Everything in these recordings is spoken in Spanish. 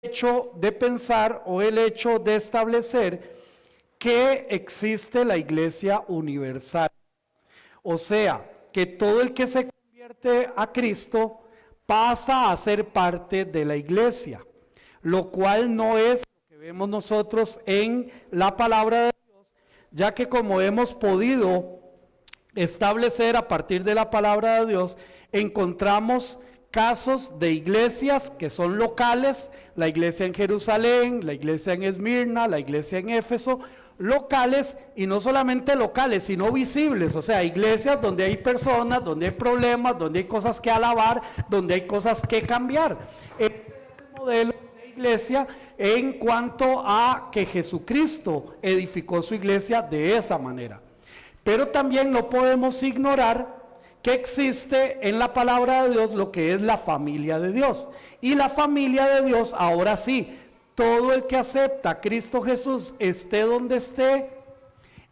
hecho de pensar o el hecho de establecer que existe la iglesia universal. O sea, que todo el que se convierte a Cristo pasa a ser parte de la iglesia, lo cual no es lo que vemos nosotros en la palabra de Dios, ya que como hemos podido establecer a partir de la palabra de Dios, encontramos casos de iglesias que son locales, la iglesia en Jerusalén, la iglesia en Esmirna, la iglesia en Éfeso, locales y no solamente locales, sino visibles, o sea, iglesias donde hay personas, donde hay problemas, donde hay cosas que alabar, donde hay cosas que cambiar. Ese es el modelo de iglesia en cuanto a que Jesucristo edificó su iglesia de esa manera. Pero también no podemos ignorar que existe en la palabra de Dios lo que es la familia de Dios. Y la familia de Dios, ahora sí, todo el que acepta a Cristo Jesús, esté donde esté,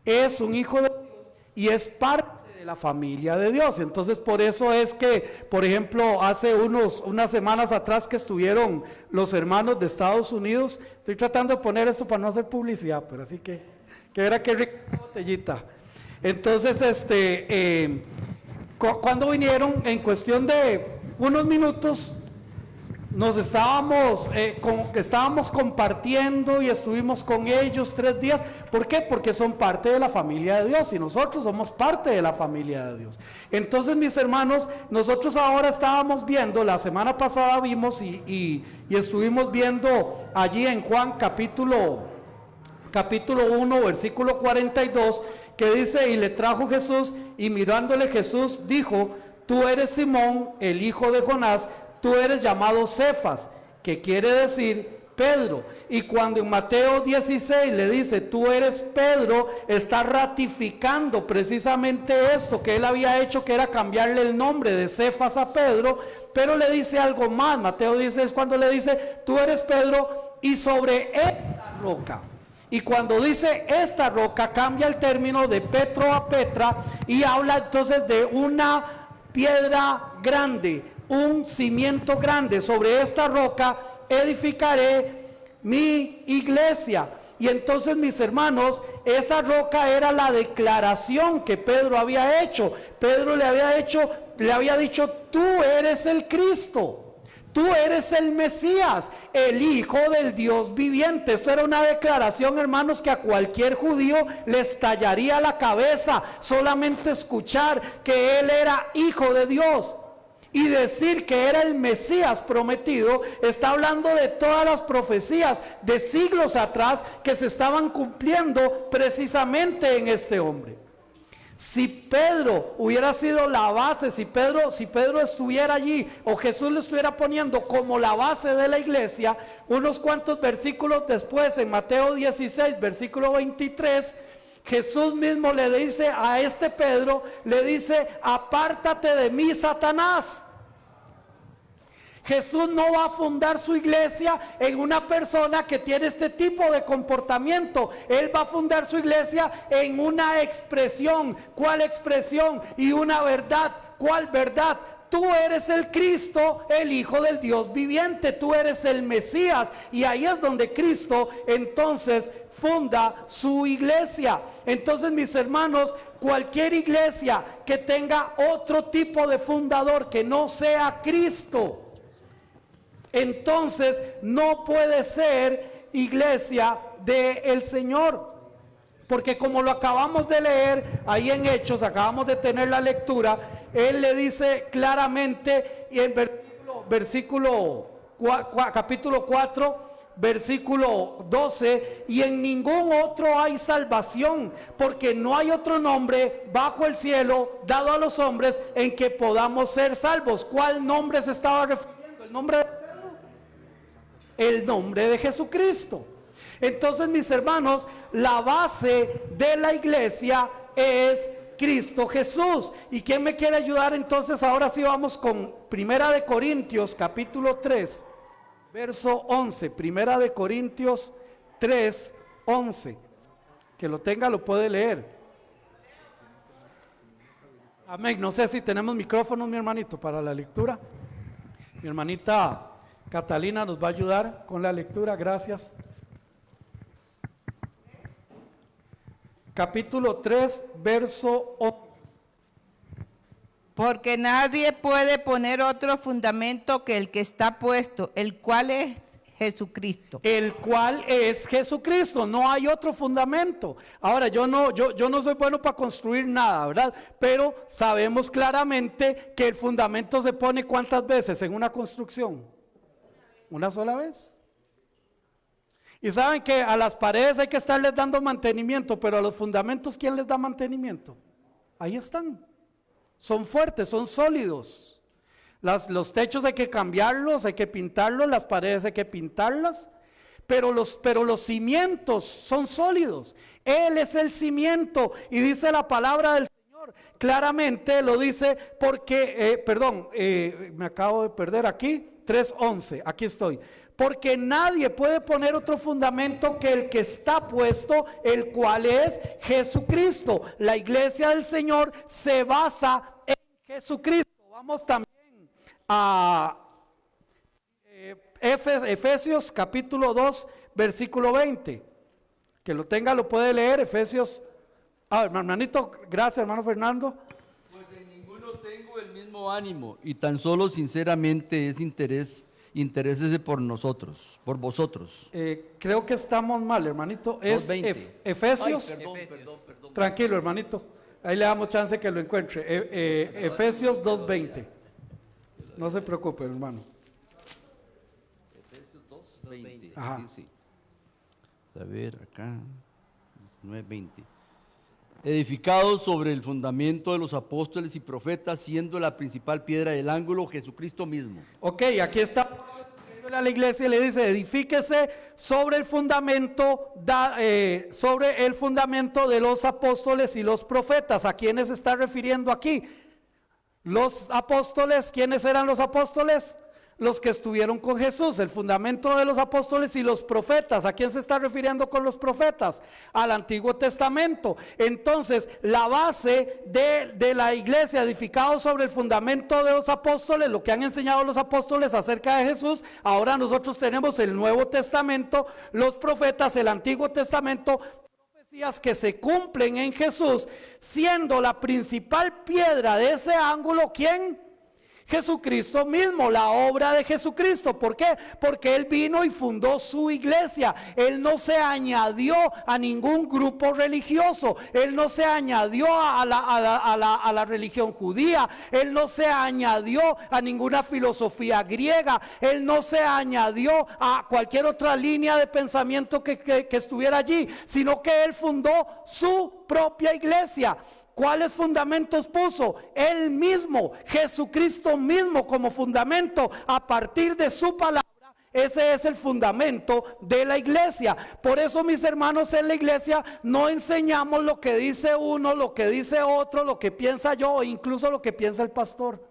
es un hijo de Dios y es parte de la familia de Dios. Entonces por eso es que, por ejemplo, hace unas semanas atrás que estuvieron los hermanos de Estados Unidos, estoy tratando de poner esto para no hacer publicidad, pero así que verá qué rica botellita. Entonces, cuando vinieron, en cuestión de unos minutos, nos estábamos compartiendo y estuvimos con ellos 3 días. ¿Por qué? Porque son parte de la familia de Dios y nosotros somos parte de la familia de Dios. Entonces, mis hermanos, nosotros ahora estábamos viendo, la semana pasada vimos y estuvimos viendo allí en Juan capítulo 1, versículo 42, que dice: y le trajo Jesús, y mirándole Jesús dijo: tú eres Simón, el hijo de Jonás, tú eres llamado Cefas, que quiere decir Pedro. Y cuando en Mateo 16 le dice: tú eres Pedro, está ratificando precisamente esto que él había hecho, que era cambiarle el nombre de Cefas a Pedro. Pero le dice algo más. Mateo 16 es cuando le dice: tú eres Pedro, y sobre esta roca. Y cuando dice esta roca, cambia el término de Petro a Petra y habla entonces de una piedra grande, un cimiento grande. Sobre esta roca edificaré mi iglesia. Y entonces, mis hermanos, esa roca era la declaración que Pedro había hecho. Pedro le había dicho: tú eres el Cristo. Tú eres el Mesías, el Hijo del Dios viviente. Esto era una declaración, hermanos, que a cualquier judío le estallaría la cabeza solamente escuchar que él era Hijo de Dios. Y decir que era el Mesías prometido, está hablando de todas las profecías de siglos atrás que se estaban cumpliendo precisamente en este hombre. Si Pedro hubiera sido la base, si Pedro estuviera allí, o Jesús lo estuviera poniendo como la base de la iglesia, unos cuantos versículos después, en Mateo 16, versículo 23, Jesús mismo le dice a este Pedro, le dice: apártate de mí, Satanás. Jesús no va a fundar su iglesia en una persona que tiene este tipo de comportamiento. Él va a fundar su iglesia en una expresión. ¿Cuál expresión? Y una verdad. ¿Cuál verdad? Tú eres el Cristo, el Hijo del Dios viviente. Tú eres el Mesías. Y ahí es donde Cristo entonces funda su iglesia. Entonces, mis hermanos, cualquier iglesia que tenga otro tipo de fundador que no sea Cristo, entonces no puede ser iglesia del Señor. Porque como lo acabamos de leer ahí en Hechos, acabamos de tener la lectura, él le dice claramente en capítulo 4, versículo 12: y en ningún otro hay salvación, porque no hay otro nombre bajo el cielo dado a los hombres en que podamos ser salvos. ¿Cuál nombre se estaba refiriendo? El nombre de Pedro, el nombre de Jesucristo. Entonces, mis hermanos, la base de la iglesia es Cristo Jesús. ¿Y quién me quiere ayudar? Entonces, ahora sí vamos con Primera de Corintios capítulo 3, verso 11. Primera de Corintios 3, 11. Que lo tenga, lo puede leer. Amén. No sé si tenemos micrófonos, mi hermanito, para la lectura. Mi hermanita Catalina nos va a ayudar con la lectura, gracias. Capítulo 3, verso 11. Porque nadie puede poner otro fundamento que el que está puesto, el cual es Jesucristo. El cual es Jesucristo, no hay otro fundamento. Ahora, yo no soy bueno para construir nada, ¿verdad? Pero sabemos claramente que el fundamento se pone ¿cuántas veces en una construcción? Una sola vez. Y saben que a las paredes hay que estarles dando mantenimiento, pero a los fundamentos, ¿quién les da mantenimiento? Ahí están. Son fuertes, son sólidos. Los techos hay que cambiarlos, hay que pintarlos, las paredes hay que pintarlas, pero los cimientos son sólidos. Él es el cimiento y dice la palabra del Señor, claramente lo dice porque, me acabo de perder aquí, 3:11, aquí estoy. Porque nadie puede poner otro fundamento que el que está puesto, el cual es Jesucristo. La iglesia del Señor se basa en Jesucristo. Vamos también a Efesios capítulo 2, versículo 20. Que lo tenga, lo puede leer, Efesios. Hermanito, gracias hermano Fernando. Pues en ninguno tengo el mismo ánimo y tan solo sinceramente es interésese por nosotros, por vosotros. Creo que estamos mal, hermanito. Es Efesios. Ay, perdón. Tranquilo, hermanito. Ahí le damos chance que lo encuentre. Efesios 2:20. No se preocupe, hermano. Efesios 2:20. Ajá. Dice, a ver, acá, 19:20. Edificados sobre el fundamento de los apóstoles y profetas, siendo la principal piedra del ángulo Jesucristo mismo. Ok, aquí está a la iglesia y le dice: edifíquese sobre el fundamento, sobre el fundamento de los apóstoles y los profetas. ¿A quiénes se está refiriendo aquí? Los apóstoles, ¿quiénes eran los apóstoles? Los que estuvieron con Jesús, el fundamento de los apóstoles y los profetas. ¿A quién se está refiriendo con los profetas? Al Antiguo Testamento. Entonces, la base de la iglesia, edificado sobre el fundamento de los apóstoles, lo que han enseñado los apóstoles acerca de Jesús. Ahora nosotros tenemos el Nuevo Testamento, los profetas, el Antiguo Testamento, profecías que se cumplen en Jesús, siendo la principal piedra de ese ángulo, ¿quién? Jesucristo mismo, la obra de Jesucristo. ¿Por qué? Porque Él vino y fundó su iglesia. Él no se añadió a ningún grupo religioso. Él no se añadió a la religión judía. Él no se añadió a ninguna filosofía griega. Él no se añadió a cualquier otra línea de pensamiento que estuviera allí, sino que Él fundó su propia iglesia. ¿Cuáles fundamentos puso? Él mismo, Jesucristo mismo como fundamento a partir de su palabra. Ese es el fundamento de la iglesia. Por eso, mis hermanos, en la iglesia no enseñamos lo que dice uno, lo que dice otro, lo que piensa yo o incluso lo que piensa el pastor.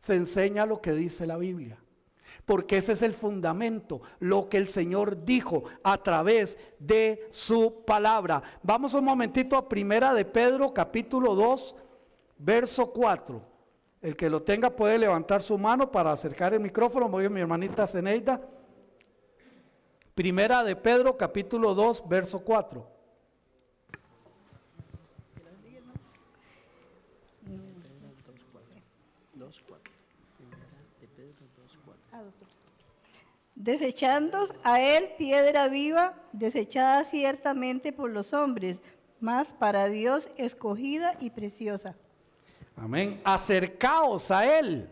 Se enseña lo que dice la Biblia. Porque ese es el fundamento, lo que el Señor dijo a través de su palabra. Vamos un momentito a Primera de Pedro, capítulo 2, verso 4. El que lo tenga puede levantar su mano para acercar el micrófono. Voy a mi hermanita Zeneida. Primera de Pedro, capítulo 2, verso 4. Desechando a él piedra viva, desechada ciertamente por los hombres, mas para Dios escogida y preciosa. Amén. Acercaos a él.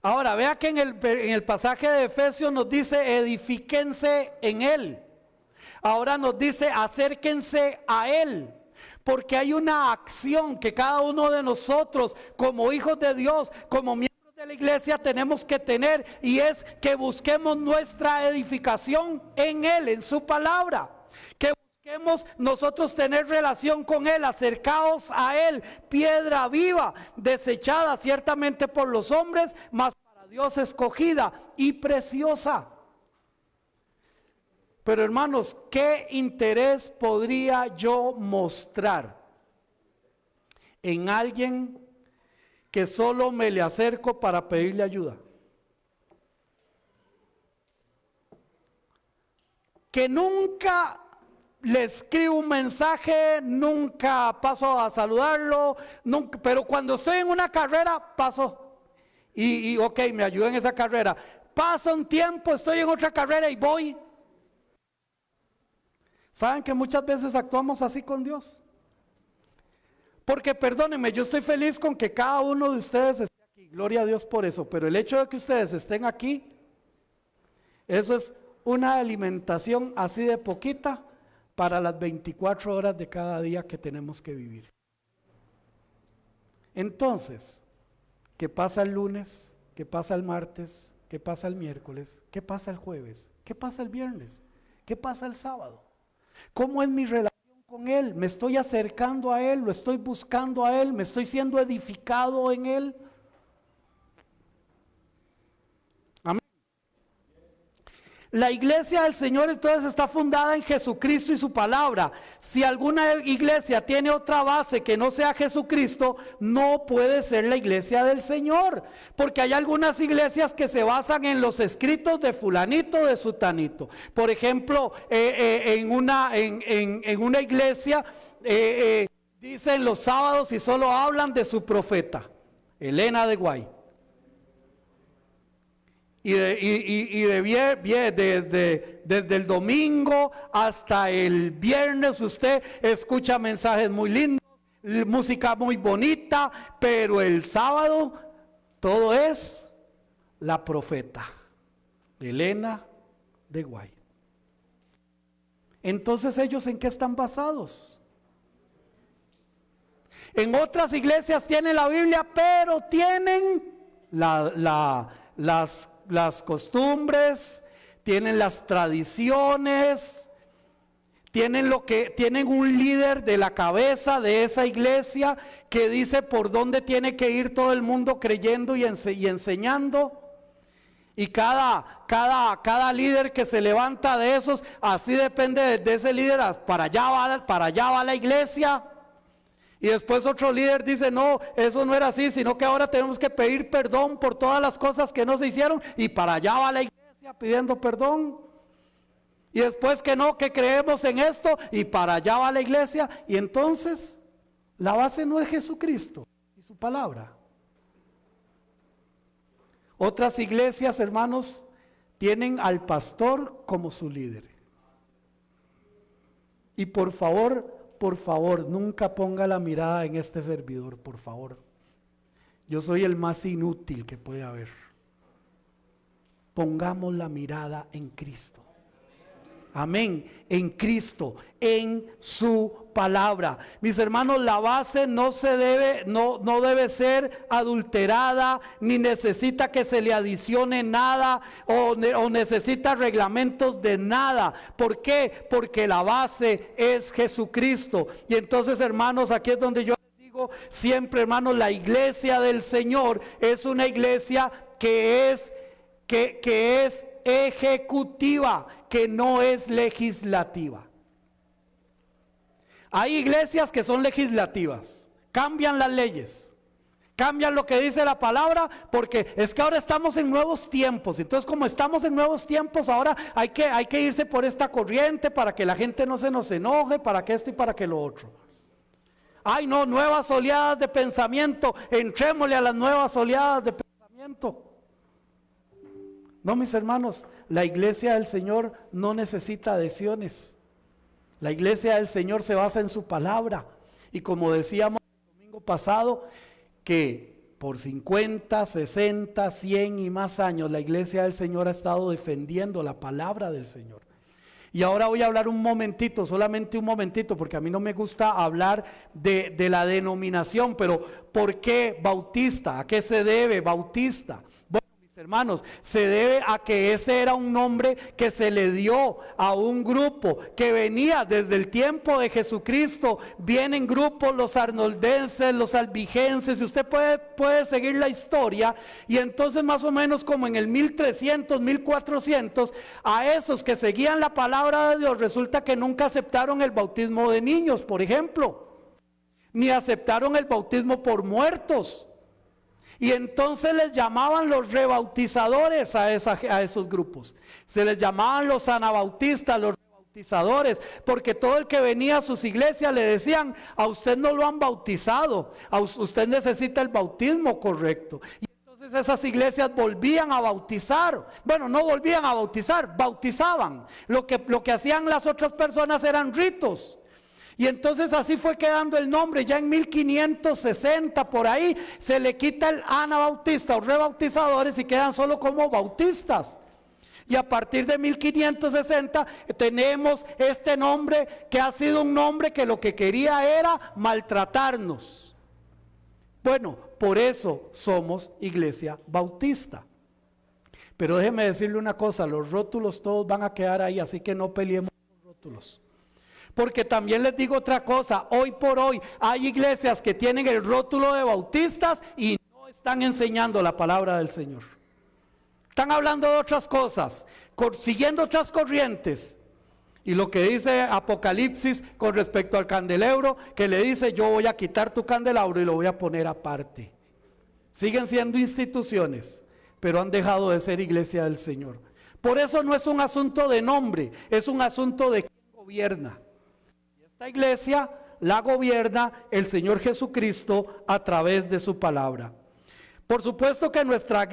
Ahora vea que en el pasaje de Efesios nos dice edifíquense en él. Ahora nos dice acérquense a él. Porque hay una acción que cada uno de nosotros como hijos de Dios, como miembros de la iglesia tenemos que tener, y es que busquemos nuestra edificación en Él, en su palabra, que busquemos nosotros tener relación con Él, acercaos a Él, piedra viva, desechada ciertamente por los hombres, mas para Dios escogida y preciosa. Pero hermanos, ¿qué interés podría yo mostrar en alguien que solo me le acerco para pedirle ayuda? que nunca le escribo un mensaje, nunca paso a saludarlo, nunca, pero cuando estoy en una carrera paso y ok, me ayuda en esa carrera. Pasa un tiempo, estoy en otra carrera y voy. ¿Saben que muchas veces actuamos así con Dios? Porque perdónenme, yo estoy feliz con que cada uno de ustedes esté aquí, gloria a Dios por eso, pero el hecho de que ustedes estén aquí, eso es una alimentación así de poquita para las 24 horas de cada día que tenemos que vivir. Entonces, ¿qué pasa el lunes? ¿Qué pasa el martes? ¿Qué pasa el miércoles? ¿Qué pasa el jueves? ¿Qué pasa el viernes? ¿Qué pasa el sábado? ¿Cómo es mi relación con Él? ¿Me estoy acercando a Él? ¿Lo estoy buscando a Él? ¿Me estoy siendo edificado en Él? Amén. La iglesia del Señor entonces está fundada en Jesucristo y su palabra. Si alguna iglesia tiene otra base que no sea Jesucristo, no puede ser la iglesia del Señor. Porque hay algunas iglesias que se basan en los escritos de fulanito, de sutanito. Por ejemplo, en una iglesia dicen los sábados y solo hablan de su profeta, Elena de White. Desde el domingo hasta el viernes usted escucha mensajes muy lindos, música muy bonita, pero el sábado todo es la profeta Elena de White. Entonces, ¿ellos en qué están basados? En otras iglesias tienen la Biblia, pero tienen las costumbres, tienen las tradiciones, tienen un líder de la cabeza de esa iglesia que dice por dónde tiene que ir todo el mundo creyendo y enseñando. Y cada líder que se levanta de esos, así depende de ese líder, para allá va la iglesia. Y después otro líder dice, no, eso no era así, sino que ahora tenemos que pedir perdón por todas las cosas que no se hicieron, y para allá va la iglesia pidiendo perdón. Y después que no, que creemos en esto, y para allá va la iglesia. Y entonces la base no es Jesucristo y su palabra. Otras iglesias, hermanos, tienen al pastor como su líder. Y por favor, nunca ponga la mirada en este servidor, por favor. Yo soy el más inútil que puede haber. Pongamos la mirada en Cristo. Amén, en Cristo, en su palabra. Mis hermanos, la base no debe ser adulterada, ni necesita que se le adicione nada, o necesita reglamentos de nada. ¿Por qué? Porque la base es Jesucristo. Y entonces, hermanos, aquí es donde yo les digo siempre, hermanos, la iglesia del Señor es una iglesia que es ejecutiva, que no es legislativa. Hay iglesias que son legislativas, cambian las leyes, cambian lo que dice la palabra, porque es que ahora estamos en nuevos tiempos. Entonces, como estamos en nuevos tiempos, ahora hay que irse por esta corriente para que la gente no se nos enoje, para que esto y para que lo otro. Ay, no, nuevas oleadas de pensamiento, entrémosle a las nuevas oleadas de pensamiento. No, mis hermanos, la iglesia del Señor no necesita adhesiones. La iglesia del Señor se basa en su palabra. Y como decíamos el domingo pasado, que por 50, 60, 100 y más años la iglesia del Señor ha estado defendiendo la palabra del Señor. Y ahora voy a hablar un momentito, solamente un momentito, porque a mí no me gusta hablar de la denominación, pero ¿por qué bautista? ¿A qué se debe bautista? Bueno, mis hermanos, se debe a que ese era un nombre que se le dio a un grupo que venía desde el tiempo de Jesucristo. Vienen grupos, los arnoldenses, los albigenses, y usted puede seguir la historia. Y entonces más o menos como en el 1300, 1400, a esos que seguían la palabra de Dios, resulta que nunca aceptaron el bautismo de niños, por ejemplo, ni aceptaron el bautismo por muertos. Y entonces les llamaban los rebautizadores a esos grupos. Se les llamaban los anabautistas, los rebautizadores. bautizadores, porque todo el que venía a sus iglesias le decían: a usted no lo han bautizado, usted necesita el bautismo correcto. Y entonces esas iglesias volvían a bautizar. Bueno, no volvían a bautizar, bautizaban. Lo que hacían las otras personas eran ritos. Y entonces así fue quedando el nombre. Ya en 1560 por ahí se le quita el anabautista o rebautizadores y quedan solo como bautistas. Y a partir de 1560 tenemos este nombre, que ha sido un nombre que lo que quería era maltratarnos. Bueno, por eso somos Iglesia Bautista. Pero déjeme decirle una cosa: los rótulos todos van a quedar ahí, así que no peleemos con rótulos. Porque también les digo otra cosa: hoy por hoy hay iglesias que tienen el rótulo de bautistas y no están enseñando la palabra del Señor. Están hablando de otras cosas, siguiendo otras corrientes. Y lo que dice Apocalipsis con respecto al candelabro, que le dice: yo voy a quitar tu candelabro y lo voy a poner aparte. Siguen siendo instituciones, pero han dejado de ser iglesia del Señor. Por eso no es un asunto de nombre, es un asunto de quién gobierna. Esta iglesia la gobierna el Señor Jesucristo a través de su palabra. Por supuesto que nuestra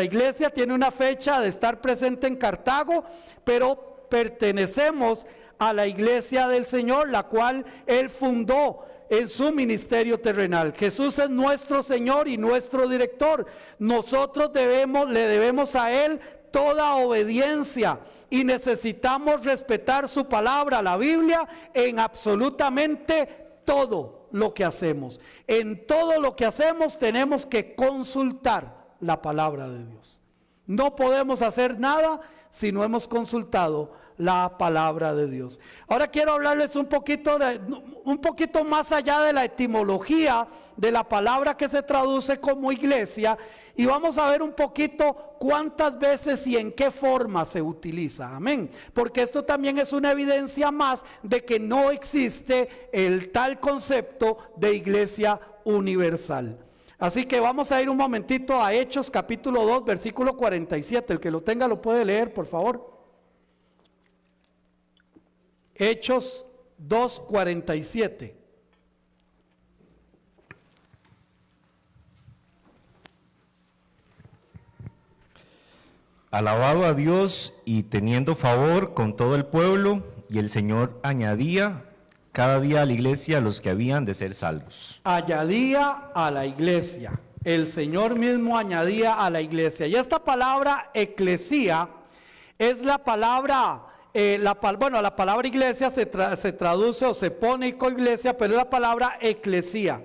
iglesia tiene una fecha de estar presente en Cartago, pero pertenecemos a la iglesia del Señor, la cual Él fundó en su ministerio terrenal. Jesús es nuestro Señor y nuestro director. Nosotros le debemos a Él toda obediencia y necesitamos respetar su palabra, la Biblia, en absolutamente todo lo que hacemos. En todo lo que hacemos tenemos que consultar la palabra de Dios. No podemos hacer nada si no hemos consultado la palabra de Dios. Ahora quiero hablarles un poquito más allá de la etimología de la palabra que se traduce como iglesia, y vamos a ver un poquito cuántas veces y en qué forma se utiliza. Amén. Porque esto también es una evidencia más de que no existe el tal concepto de iglesia universal. Así que vamos a ir un momentito a Hechos capítulo 2, versículo 47. El que lo tenga lo puede leer, por favor. Hechos 2:47. Alabado a Dios y teniendo favor con todo el pueblo, y el Señor añadía cada día a la iglesia a los que habían de ser salvos. Añadía a la iglesia. El Señor mismo añadía a la iglesia. Y esta palabra eclesía es la palabra... la palabra iglesia se traduce o se pone con iglesia, pero es la palabra eclesía,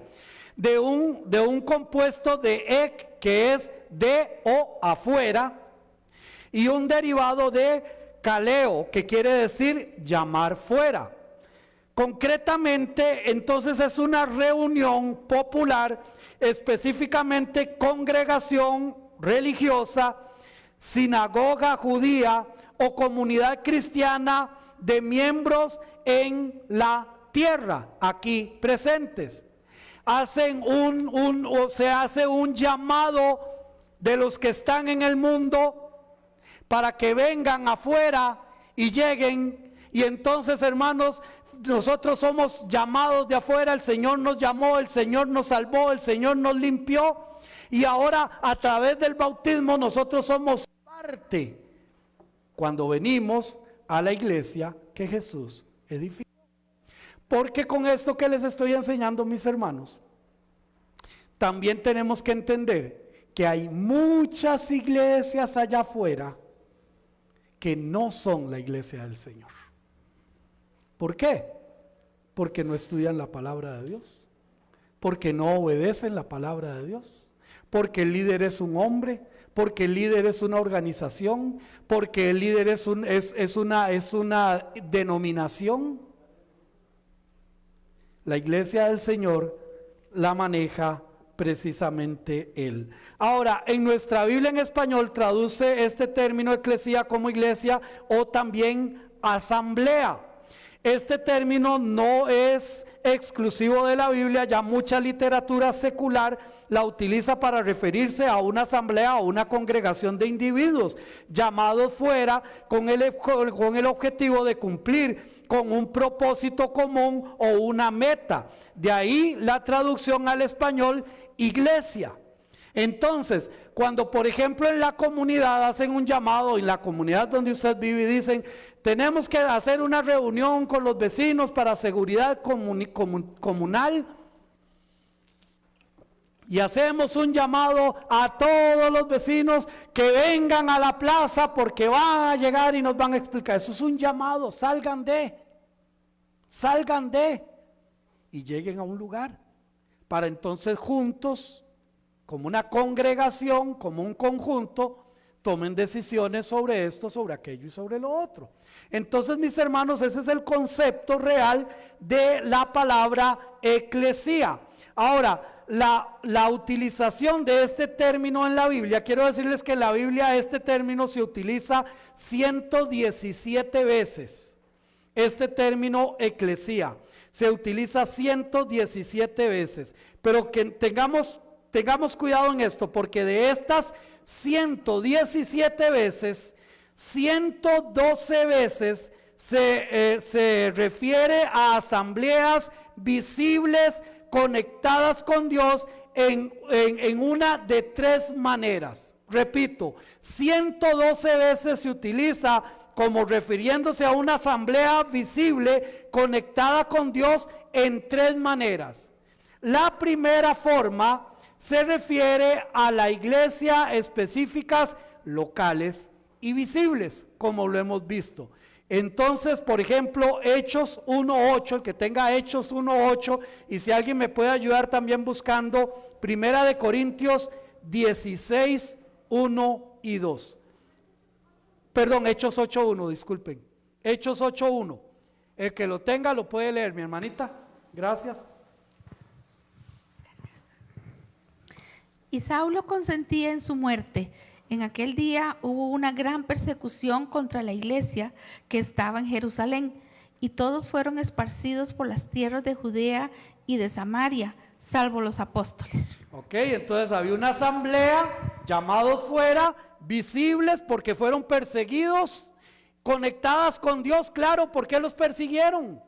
de un compuesto de ek, que es de o afuera, y un derivado de kaleo, que quiere decir llamar fuera. Concretamente, entonces, es una reunión popular, específicamente congregación religiosa, sinagoga judía o comunidad cristiana de miembros en la tierra aquí presentes. Se hace un llamado de los que están en el mundo para que vengan afuera y lleguen. Y entonces, hermanos, nosotros somos llamados de afuera. El Señor nos llamó, el Señor nos salvó, el Señor nos limpió, y ahora a través del bautismo nosotros somos parte cuando venimos a la iglesia que Jesús edificó. Porque con esto que les estoy enseñando, mis hermanos, también tenemos que entender que hay muchas iglesias allá afuera que no son la iglesia del Señor. ¿Por qué? Porque no estudian la palabra de Dios, porque no obedecen la palabra de Dios, porque el líder es un hombre, porque el líder es una organización, porque el líder es una denominación. La iglesia del Señor la maneja precisamente Él. Ahora, en nuestra Biblia en español traduce este término eclesía como iglesia o también asamblea. Este término no es exclusivo de la Biblia, ya mucha literatura secular la utiliza para referirse a una asamblea o una congregación de individuos llamados fuera con el objetivo de cumplir con un propósito común o una meta. De ahí la traducción al español, iglesia. Entonces, cuando por ejemplo en la comunidad hacen un llamado, en la comunidad donde usted vive y dicen, tenemos que hacer una reunión con los vecinos para seguridad comunal, y hacemos un llamado a todos los vecinos que vengan a la plaza porque van a llegar y nos van a explicar. Eso es un llamado, salgan de, y lleguen a un lugar para entonces juntos, como una congregación, como un conjunto, tomen decisiones sobre esto, sobre aquello y sobre lo otro. Entonces, mis hermanos, ese es el concepto real de la palabra eclesía. Ahora, la utilización de este término en la Biblia, quiero decirles que en la Biblia este término se utiliza 117 veces. Este término eclesía se utiliza 117 veces, pero que tengamos cuidado en esto, porque de estas 117 veces, 112 veces se refiere a asambleas visibles conectadas con Dios en una de tres maneras. Repito, 112 veces se utiliza como refiriéndose a una asamblea visible conectada con Dios en tres maneras. La primera forma se refiere a la iglesia específicas locales y visibles, como lo hemos visto. Entonces, por ejemplo, Hechos 1:8, el que tenga Hechos 1:8, y si alguien me puede ayudar también buscando Primera de Corintios 16, 1 y 2. Perdón, Hechos 8:1, disculpen. Hechos 8:1. El que lo tenga lo puede leer, mi hermanita. Gracias. Y Saulo consentía en su muerte. En aquel día hubo una gran persecución contra la iglesia que estaba en Jerusalén, y todos fueron esparcidos por las tierras de Judea y de Samaria, salvo los apóstoles. Ok, entonces había una asamblea, llamados fuera, visibles porque fueron perseguidos, conectadas con Dios. Claro, ¿por qué los persiguieron?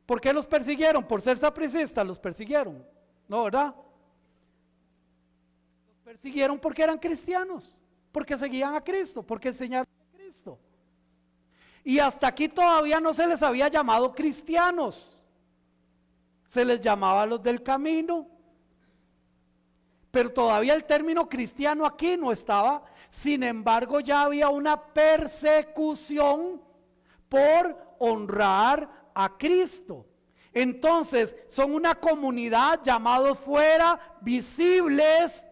¿Por qué los persiguieron? ¿Por ser sapricistas los persiguieron? No, ¿verdad? Persiguieron porque eran cristianos, porque seguían a Cristo, porque enseñaron a Cristo. Y hasta aquí todavía no se les había llamado cristianos, se les llamaba los del camino, pero todavía el término cristiano aquí no estaba. Sin embargo, ya había una persecución por honrar a Cristo. Entonces, son una comunidad llamados fuera, visibles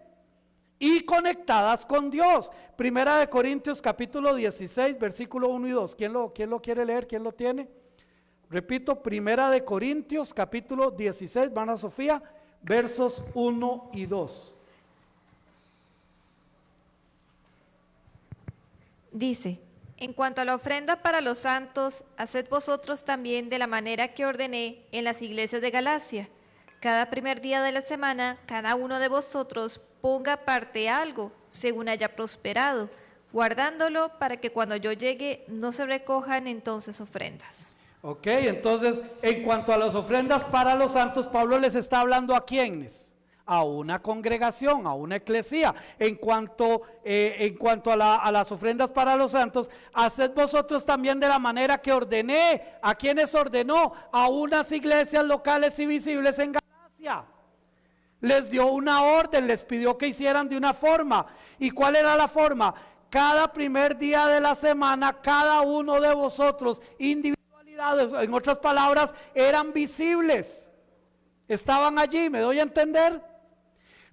y conectadas con Dios. Primera de Corintios capítulo 16, versículo 1 y 2. ¿Quién lo quiere leer? ¿Quién lo tiene? Repito, Primera de Corintios capítulo 16, hermana Sofía, versos 1 y 2. Dice: en cuanto a la ofrenda para los santos, haced vosotros también de la manera que ordené en las iglesias de Galacia. Cada primer día de la semana, cada uno de vosotros ponga aparte algo, según haya prosperado, guardándolo para que cuando yo llegue no se recojan entonces ofrendas. Ok, entonces en cuanto a las ofrendas para los santos, Pablo les está hablando a quiénes, a una congregación, a una eclesía. En cuanto a las ofrendas para los santos, haced vosotros también de la manera que ordené. ¿A quiénes ordenó? A unas iglesias locales y visibles en Galacia. Les dio una orden, les pidió que hicieran de una forma. ¿Y cuál era la forma? Cada primer día de la semana, cada uno de vosotros, individualidades, en otras palabras, eran visibles. Estaban allí, ¿me doy a entender?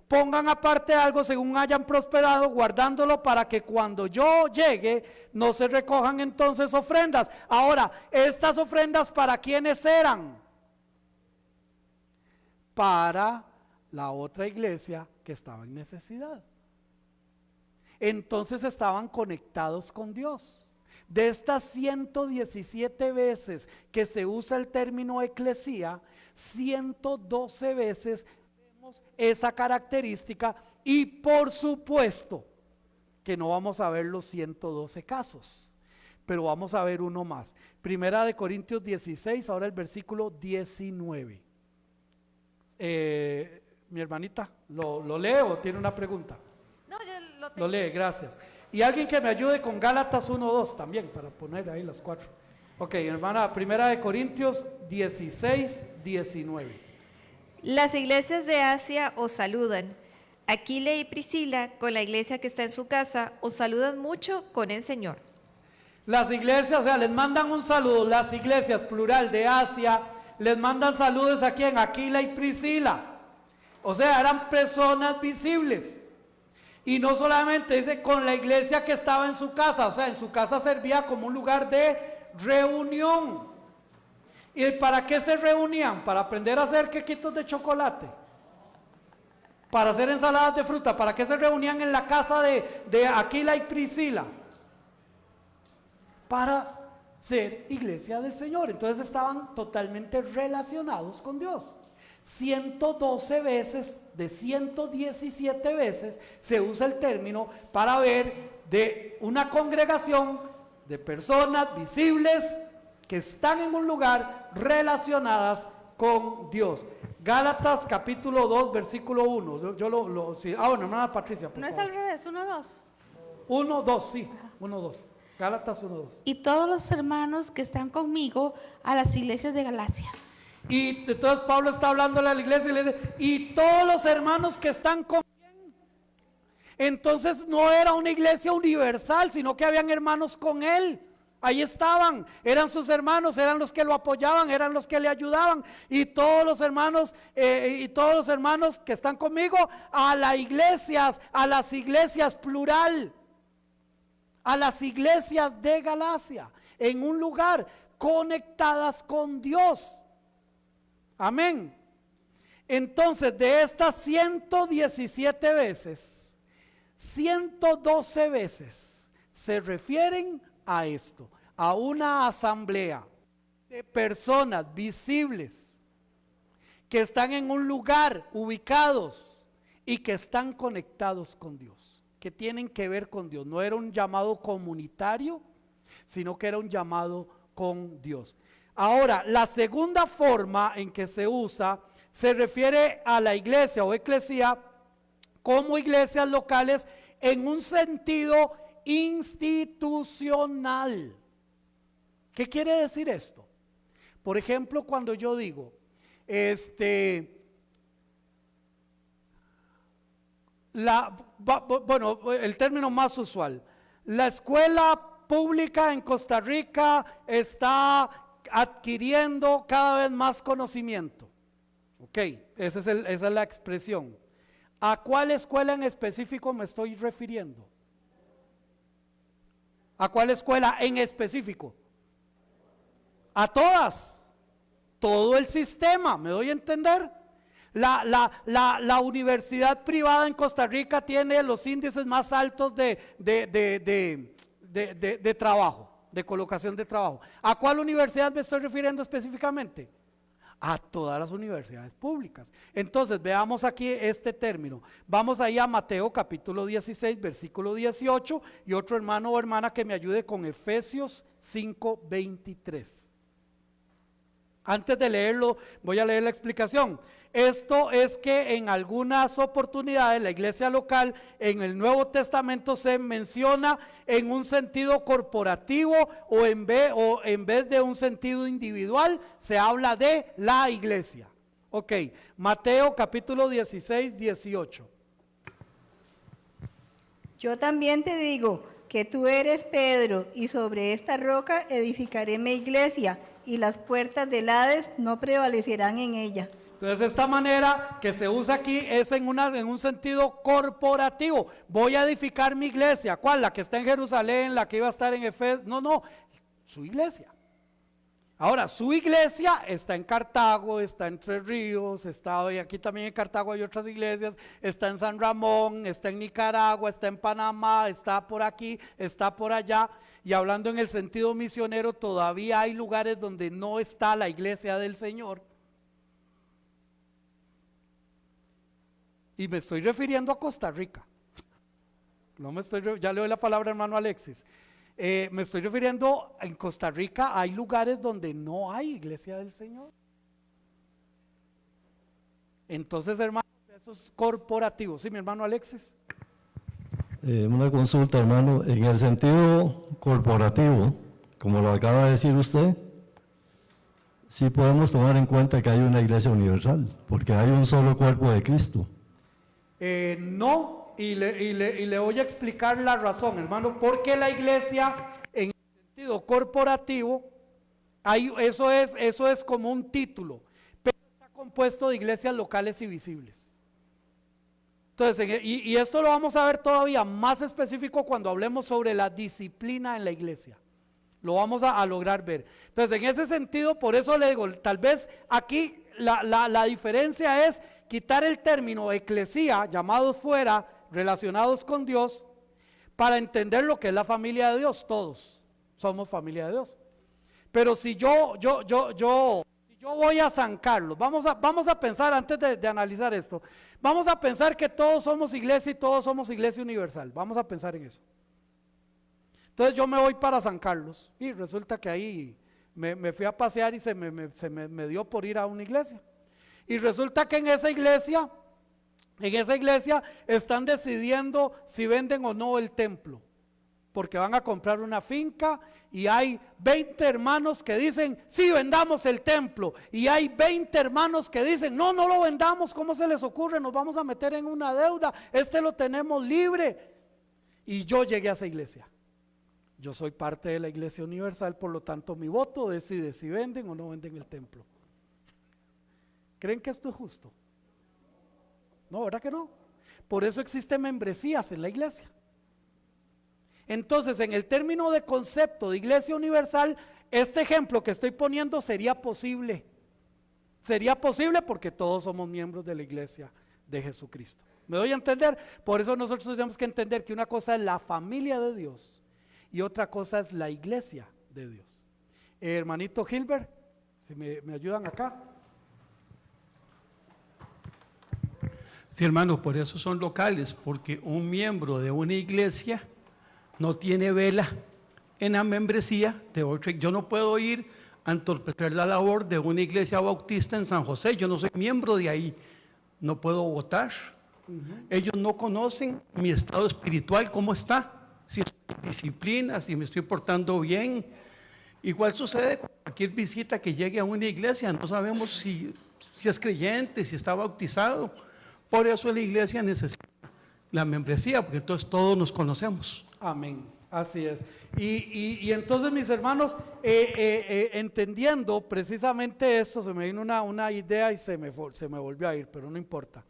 Pongan aparte algo según hayan prosperado, guardándolo para que cuando yo llegue no se recojan entonces ofrendas. Ahora, estas ofrendas, ¿para quiénes eran? Para la otra iglesia que estaba en necesidad. Entonces estaban conectados con Dios. De estas 117 veces que se usa el término eclesía, 112 veces vemos esa característica y por supuesto que no vamos a ver los 112 casos, pero vamos a ver uno más. Primera de Corintios 16, ahora el versículo 19. Mi hermanita, ¿lo lee o tiene una pregunta? No, yo lo tengo. Lo lee, gracias. Y alguien que me ayude con Gálatas 1:2 también, para poner ahí las 4. Ok, hermana, Primera de Corintios 16, 19. Las iglesias de Asia os saludan. Aquila y Priscila, con la iglesia que está en su casa, os saludan mucho con el Señor. Las iglesias, o sea, les mandan un saludo, las iglesias, plural, de Asia, les mandan saludos a quién, Aquila y Priscila. O sea, eran personas visibles. Y no solamente dice con la iglesia que estaba en su casa, o sea, en su casa servía como un lugar de reunión. ¿Y para qué se reunían? Para aprender a hacer quequitos de chocolate, para hacer ensaladas de fruta. ¿Para qué se reunían en la casa de Aquila y Priscila? Para ser iglesia del Señor. Entonces estaban totalmente relacionados con Dios. 112 veces de 117 veces se usa el término para ver de una congregación de personas visibles que están en un lugar relacionadas con Dios. Gálatas capítulo 2 versículo 1. Sí. Bueno, hermana Patricia, por ¿No es favor. al revés? 1-2. 1:2, sí, 1:2. Gálatas 1:2. Y todos los hermanos que están conmigo a las iglesias de Galacia. Y entonces Pablo está hablando a la iglesia y le dice, y todos los hermanos que están con él. Entonces no era una iglesia universal, sino que habían hermanos con él. Ahí estaban, eran sus hermanos, eran los que lo apoyaban, eran los que le ayudaban. Y todos los hermanos que están conmigo a las iglesias plural, a las iglesias de Galacia, en un lugar conectadas con Dios. Amén. Entonces, de estas 117 veces, 112 veces se refieren a esto, a una asamblea de personas visibles que están en un lugar ubicados y que están conectados con Dios, que tienen que ver con Dios. No era un llamado comunitario, sino que era un llamado con Dios. Ahora, la segunda forma en que se usa se refiere a la iglesia o eclesía como iglesias locales en un sentido institucional. ¿Qué quiere decir esto? Por ejemplo, cuando yo digo, el término más usual, la escuela pública en Costa Rica está adquiriendo cada vez más conocimiento. Ok, esa es la expresión. ¿A cuál escuela en específico me estoy refiriendo? ¿A cuál escuela en específico? A todas, todo el sistema, ¿me doy a entender? La universidad privada en Costa Rica tiene los índices más altos de trabajo, de colocación de trabajo. ¿A cuál universidad me estoy refiriendo específicamente? A todas las universidades públicas. Entonces veamos aquí este término. Vamos ahí a Mateo capítulo 16 versículo 18 y otro hermano o hermana que me ayude con Efesios 5:23. Antes de leerlo voy a leer la explicación. Esto es que en algunas oportunidades la iglesia local en el Nuevo Testamento se menciona en un sentido corporativo o en vez de un sentido individual se habla de la iglesia. Ok, Mateo capítulo 16, 18. Yo también te digo que tú eres Pedro y sobre esta roca edificaré mi iglesia y las puertas del Hades no prevalecerán en ella. Entonces esta manera que se usa aquí es en un sentido corporativo. Voy a edificar mi iglesia. ¿Cuál? La que está en Jerusalén, la que iba a estar en Efeso. No, su iglesia. Ahora, su iglesia está en Cartago, está en Tres Ríos, está hoy aquí también en Cartago hay otras iglesias, está en San Ramón, está en Nicaragua, está en Panamá, está por aquí, está por allá. Y hablando en el sentido misionero, todavía hay lugares donde no está la iglesia del Señor. Y me estoy refiriendo a Costa Rica. Ya le doy la palabra, hermano Alexis. Me estoy refiriendo, en Costa Rica hay lugares donde no hay iglesia del Señor. Entonces, hermano, eso es corporativo. ¿Sí, mi hermano Alexis? Una consulta, hermano, en el sentido corporativo, como lo acaba de decir usted, sí podemos tomar en cuenta que hay una iglesia universal, porque hay un solo cuerpo de Cristo. No, y le voy a explicar la razón, hermano, porque la iglesia en el sentido corporativo, eso es como un título, pero está compuesto de iglesias locales y visibles. Entonces, y esto lo vamos a ver todavía más específico cuando hablemos sobre la disciplina en la iglesia. Lo vamos a lograr ver. Entonces, en ese sentido, por eso le digo, tal vez aquí la diferencia es quitar el término eclesía, llamados fuera, relacionados con Dios, para entender lo que es la familia de Dios. Todos somos familia de Dios. Pero si yo voy a San Carlos, vamos a pensar antes de analizar esto, vamos a pensar que todos somos iglesia y todos somos iglesia universal. Vamos a pensar en eso. Entonces yo me voy para San Carlos y resulta que ahí me fui a pasear y se me dio por ir a una iglesia. Y resulta que en esa iglesia están decidiendo si venden o no el templo, porque van a comprar una finca y hay 20 hermanos que dicen, sí, vendamos el templo, y hay 20 hermanos que dicen, no lo vendamos, ¿cómo se les ocurre? Nos vamos a meter en una deuda, lo tenemos libre. Y yo llegué a esa iglesia. Yo soy parte de la iglesia universal, por lo tanto mi voto decide si venden o no venden el templo. ¿Creen que esto es justo? No, ¿verdad que no? Por eso existen membresías en la iglesia. Entonces, en el término de concepto de iglesia universal, este ejemplo que estoy poniendo sería posible. Sería posible porque todos somos miembros de la iglesia de Jesucristo. ¿Me doy a entender? Por eso nosotros tenemos que entender que una cosa es la familia de Dios y otra cosa es la iglesia de Dios. Hermanito Gilbert, si me ayudan acá. Sí, hermano, por eso son locales, porque un miembro de una iglesia no tiene vela en la membresía de otra. Yo no puedo ir a entorpecer la labor de una iglesia bautista en San José, yo no soy miembro de ahí, no puedo votar. Ellos no conocen mi estado espiritual, cómo está, si estoy en disciplina, si me estoy portando bien. Igual sucede con cualquier visita que llegue a una iglesia, no sabemos si es creyente, si está bautizado. Por eso la iglesia necesita la membresía, porque entonces todos nos conocemos. Amén, así es. Y entonces, mis hermanos, entendiendo precisamente esto, se me vino una idea y se me volvió a ir, pero no importa.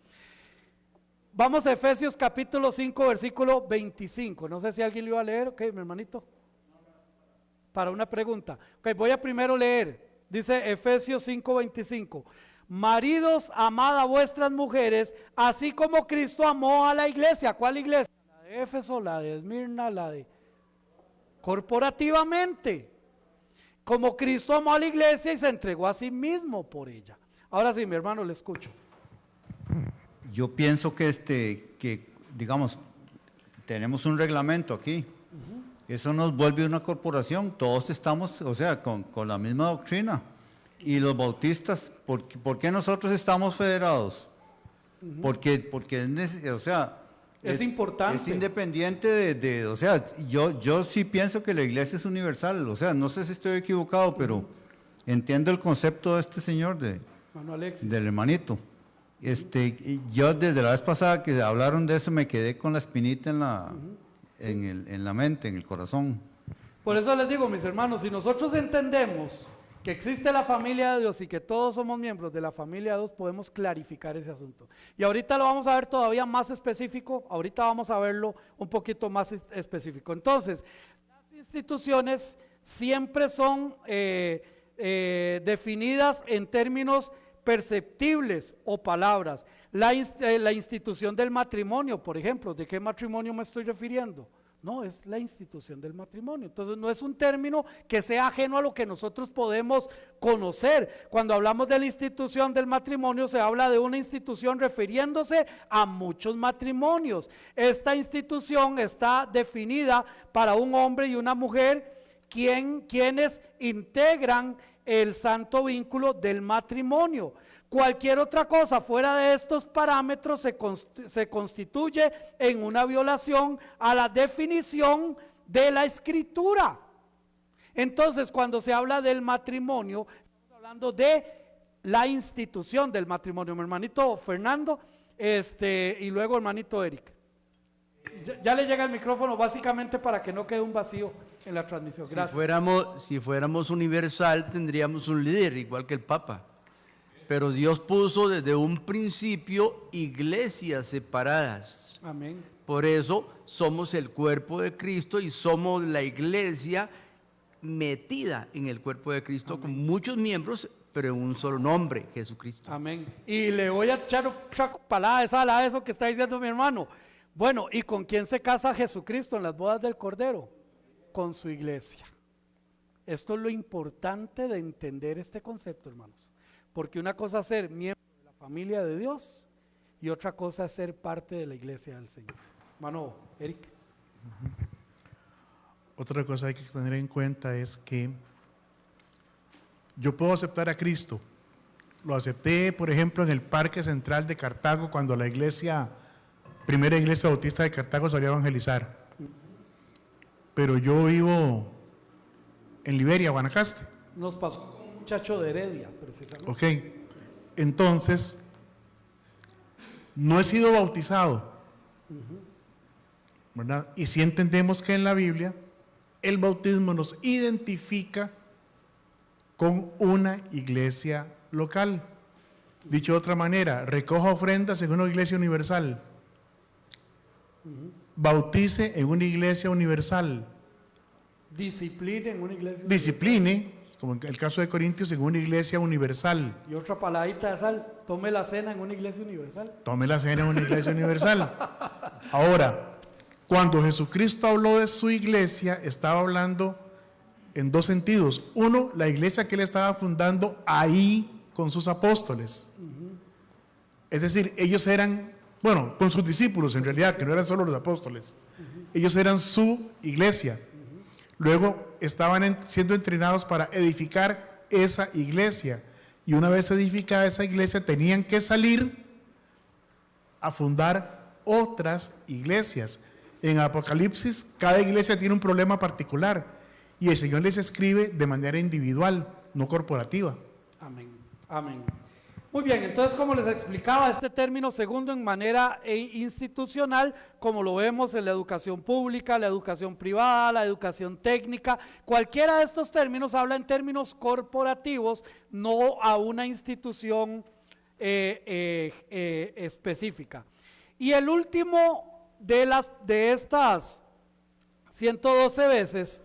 Vamos a Efesios capítulo 5, versículo 25. No sé si alguien lo iba a leer, ok, mi hermanito. Para una pregunta. Ok, voy a primero leer. Dice Efesios 5, 25. Maridos, amad a vuestras mujeres, así como Cristo amó a la iglesia. ¿Cuál iglesia? La de Éfeso, la de Esmirna, la de... Corporativamente. Como Cristo amó a la iglesia y se entregó a sí mismo por ella. Ahora sí, mi hermano, le escucho. Yo pienso que digamos, tenemos un reglamento aquí. Eso nos vuelve una corporación. Todos estamos, o sea, con la misma doctrina. Y los bautistas, ¿por qué nosotros estamos federados? Porque o sea, es importante. Es independiente o sea, yo sí pienso que la iglesia es universal. O sea, no sé si estoy equivocado, pero entiendo el concepto de este señor, del hermanito. Yo desde la vez pasada que hablaron de eso me quedé con la espinita en la mente, en el corazón. Por eso les digo, mis hermanos, si nosotros entendemos que existe la familia de Dios y que todos somos miembros de la familia de Dios, podemos clarificar ese asunto. Y ahorita lo vamos a ver todavía más específico, ahorita vamos a verlo un poquito más específico. Entonces, las instituciones siempre son definidas en términos perceptibles o palabras. La institución del matrimonio, por ejemplo, ¿de qué matrimonio me estoy refiriendo? No, es la institución del matrimonio. Entonces no es un término que sea ajeno a lo que nosotros podemos conocer. Cuando hablamos de la institución del matrimonio, se habla de una institución refiriéndose a muchos matrimonios. Esta institución está definida para un hombre y una mujer quienes integran el santo vínculo del matrimonio. Cualquier otra cosa fuera de estos parámetros se constituye en una violación a la definición de la Escritura. Entonces, cuando se habla del matrimonio, estamos hablando de la institución del matrimonio. Mi hermanito Fernando, y luego hermanito Eric. Ya le llega el micrófono básicamente para que no quede un vacío en la transmisión. Gracias. Si fuéramos universal, tendríamos un líder, igual que el Papa. Pero Dios puso desde un principio iglesias separadas. Amén. Por eso somos el cuerpo de Cristo y somos la iglesia metida en el cuerpo de Cristo. Amén. Con muchos miembros, pero en un solo nombre, Jesucristo. Amén. Y le voy a echar otra palada de sal a eso que está diciendo mi hermano. Bueno, ¿y con quién se casa Jesucristo en las bodas del Cordero? Con su iglesia. Esto es lo importante de entender este concepto, hermanos. Porque una cosa es ser miembro de la familia de Dios y otra cosa es ser parte de la iglesia del Señor. Hermano Eric. Otra cosa que hay que tener en cuenta es que yo puedo aceptar a Cristo. Lo acepté, por ejemplo, en el Parque Central de Cartago cuando la primera iglesia bautista de Cartago salió a evangelizar. Pero yo vivo en Liberia, Guanacaste. Nos pasó con un muchacho de Heredia, precisamente. Ok, entonces, no he sido bautizado, ¿verdad? Y si entendemos que en la Biblia el bautismo nos identifica con una iglesia local. Dicho de otra manera, recoja ofrendas en una iglesia universal. Bautice en una iglesia universal. Discipline en una iglesia universal. Discipline, como en el caso de Corintios, en una iglesia universal. Y otra paladita de sal, tome la cena en una iglesia universal. Tome la cena en una iglesia universal. Ahora, cuando Jesucristo habló de su iglesia, estaba hablando en dos sentidos. Uno, la iglesia que él estaba fundando ahí con sus apóstoles. Es decir, ellos eran, bueno, con sus discípulos en realidad, que no eran solo los apóstoles. Ellos eran su iglesia. Luego estaban siendo entrenados para edificar esa iglesia. Y una vez edificada esa iglesia, tenían que salir a fundar otras iglesias. En Apocalipsis, cada iglesia tiene un problema particular y el Señor les escribe de manera individual, no corporativa. Amén, amén. Muy bien, entonces como les explicaba, este término segundo en manera institucional, como lo vemos en la educación pública, la educación privada, la educación técnica, cualquiera de estos términos habla en términos corporativos, no a una institución específica. Y el último de estas 112 veces,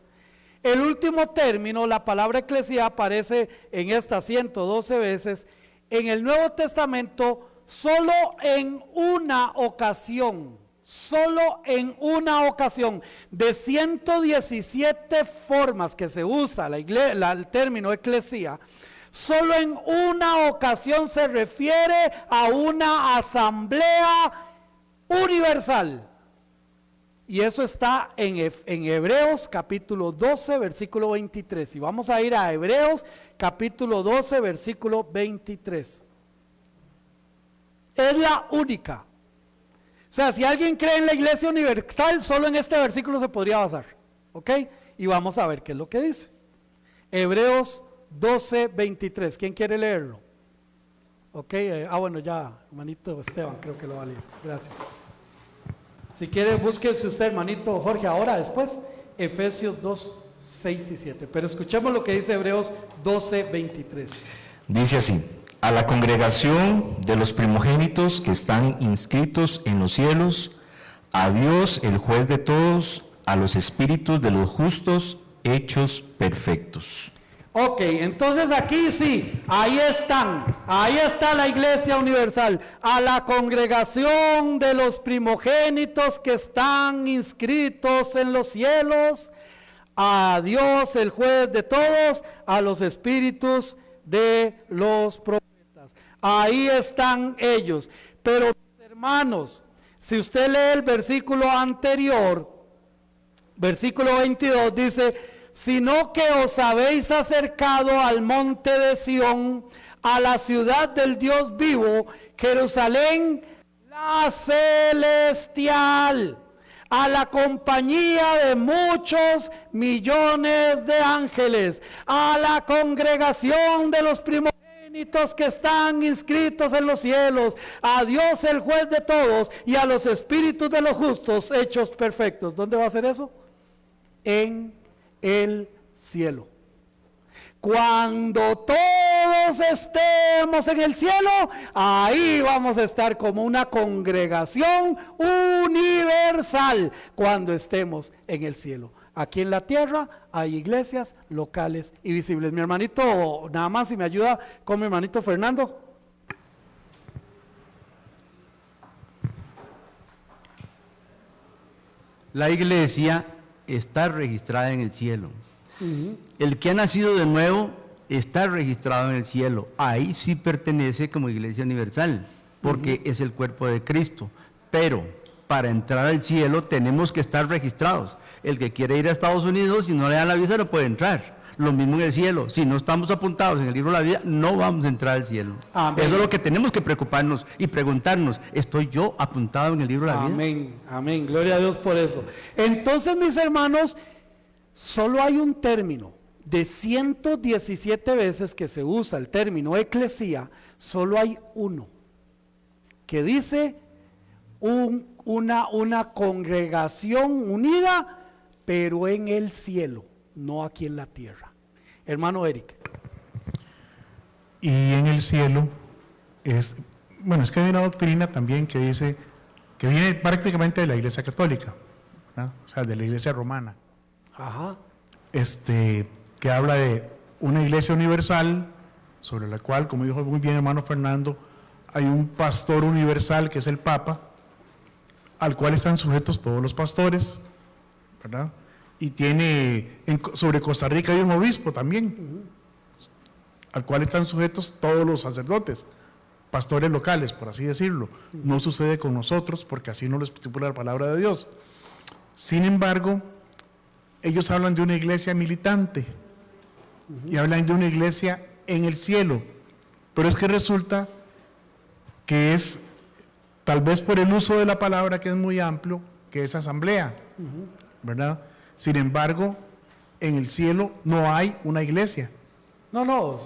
el último término, la palabra eclesía, aparece en estas 112 veces en el Nuevo Testamento solo en una ocasión, de 117 formas que se usa el término eclesía, solo en una ocasión se refiere a una asamblea universal. Y eso está en Hebreos capítulo 12, versículo 23. Y vamos a ir a Hebreos capítulo 12, versículo 23. Es la única. O sea, si alguien cree en la iglesia universal, solo en este versículo se podría basar. ¿Ok? Y vamos a ver qué es lo que dice. Hebreos 12, 23. ¿Quién quiere leerlo? Ok, bueno, ya, hermanito Esteban, creo que lo va a leer. Gracias. Si quiere, búsquese usted, hermanito Jorge, ahora, después, Efesios 2, 6 y 7. Pero escuchemos lo que dice Hebreos 12, 23. Dice así: a la congregación de los primogénitos que están inscritos en los cielos, a Dios, el juez de todos, a los espíritus de los justos hechos perfectos. Ok, entonces aquí sí, ahí está la Iglesia Universal, a la congregación de los primogénitos que están inscritos en los cielos, a Dios el juez de todos, a los espíritus de los profetas. Ahí están ellos. Pero hermanos, si usted lee el versículo anterior, versículo 22 dice: sino que os habéis acercado al monte de Sión, a la ciudad del Dios vivo, Jerusalén la celestial, a la compañía de muchos millones de ángeles, a la congregación de los primogénitos que están inscritos en los cielos, a Dios el juez de todos y a los espíritus de los justos hechos perfectos. ¿Dónde va a ser eso? En el cielo. Cuando todos estemos en el cielo, ahí vamos a estar como una congregación universal cuando estemos en el cielo. Aquí en la tierra hay iglesias locales y visibles. Mi hermanito, nada más si me ayuda con mi hermanito Fernando. La iglesia está registrada en el cielo. El que ha nacido de nuevo está registrado en el cielo. Ahí sí pertenece como Iglesia Universal, porque es el cuerpo de Cristo. Pero para entrar al cielo tenemos que estar registrados. El que quiere ir a Estados Unidos, si no le dan la visa, no puede entrar. Lo mismo en el cielo. Si no estamos apuntados en el libro de la vida, no vamos a entrar al cielo. Amén. Eso es lo que tenemos que preocuparnos y preguntarnos: ¿estoy yo apuntado en el libro de la vida? Amén, amén. Gloria a Dios por eso. Entonces, mis hermanos, solo hay un término. De 117 veces que se usa el término eclesía, solo hay uno que dice una congregación unida, pero en el cielo, no aquí en la tierra. Hermano Eric. Y en el cielo es que hay una doctrina también que dice, que viene prácticamente de la Iglesia Católica, ¿no? O sea, de la Iglesia Romana. Ajá. Que habla de una iglesia universal, sobre la cual, como dijo muy bien hermano Fernando, hay un pastor universal que es el Papa, al cual están sujetos todos los pastores, ¿verdad? Y sobre Costa Rica hay un obispo también, al cual están sujetos todos los sacerdotes, pastores locales, por así decirlo. No sucede con nosotros, porque así no lo estipula la palabra de Dios. Sin embargo, ellos hablan de una iglesia militante, y hablan de una iglesia en el cielo, pero es que resulta que es, tal vez por el uso de la palabra que es muy amplio, que es asamblea, ¿verdad? Sin embargo, en el cielo no hay una iglesia. No,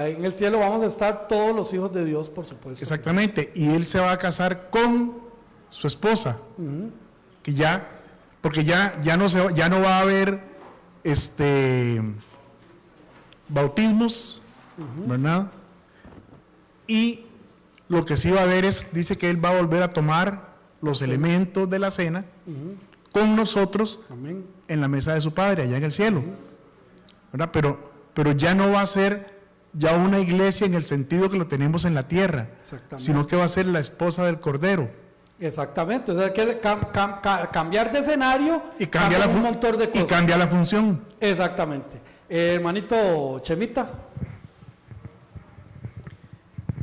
en el cielo vamos a estar todos los hijos de Dios, por supuesto. Exactamente, y él se va a casar con su esposa, porque ya no va a haber bautismos, ¿verdad? Y lo que sí va a haber dice que él va a volver a tomar los elementos de la cena con nosotros. Amén. En la mesa de su Padre, allá en el cielo, ¿verdad? Pero ya no va a ser ya una iglesia en el sentido que lo tenemos en la tierra, sino que va a ser la esposa del Cordero. Exactamente, o sea, hay que cambiar de escenario y cambia un montón de cosas. Y cambia la función. Exactamente. Hermanito Chemita.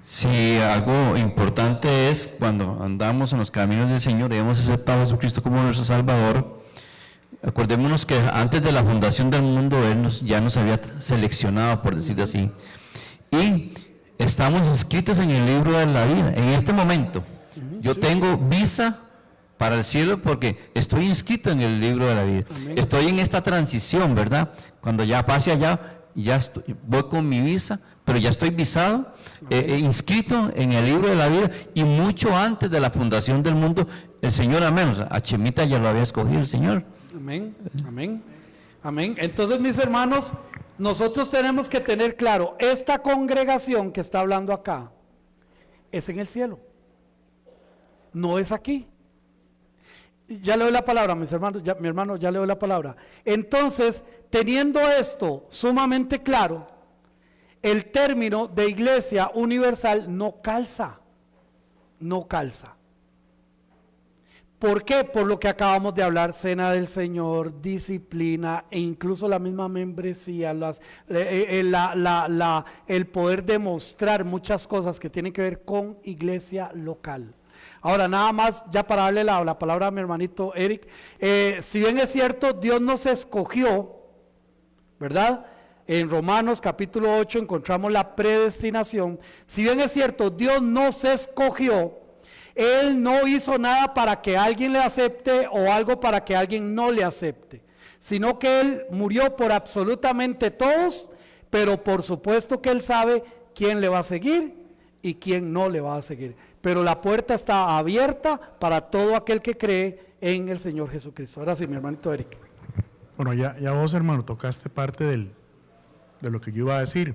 Sí, algo importante es cuando andamos en los caminos del Señor y hemos aceptado a Jesucristo como nuestro Salvador. Acordémonos que antes de la fundación del mundo Él ya nos había seleccionado, por decirlo así, y estamos inscritos en el libro de la vida. En este momento yo tengo visa para el cielo porque estoy inscrito en el libro de la vida. Amén. Estoy en esta transición, ¿verdad? Cuando ya pase allá, voy con mi visa, pero ya estoy visado, inscrito en el libro de la vida, y mucho antes de la fundación del mundo, el Señor, amén, o sea, a Chemita ya lo había escogido el Señor. Amén, amén, amén. Entonces, mis hermanos, nosotros tenemos que tener claro, esta congregación que está hablando acá, es en el cielo, no es aquí. Ya leo la palabra, mis hermanos, mi hermano, ya leo la palabra. Entonces, teniendo esto sumamente claro, el término de iglesia universal no calza, no calza. ¿Por qué? Por lo que acabamos de hablar, cena del Señor, disciplina e incluso la misma membresía, el poder demostrar muchas cosas que tienen que ver con iglesia local. Ahora, nada más, ya para darle la palabra a mi hermanito Eric, si bien es cierto, Dios nos escogió, ¿verdad? En Romanos capítulo 8 encontramos la predestinación. Si bien es cierto, Dios nos escogió, Él no hizo nada para que alguien le acepte o algo para que alguien no le acepte, sino que Él murió por absolutamente todos, pero por supuesto que Él sabe quién le va a seguir y quién no le va a seguir. Pero la puerta está abierta para todo aquel que cree en el Señor Jesucristo. Ahora sí, mi hermanito Eric. Bueno, ya vos, hermano, tocaste parte de lo que yo iba a decir.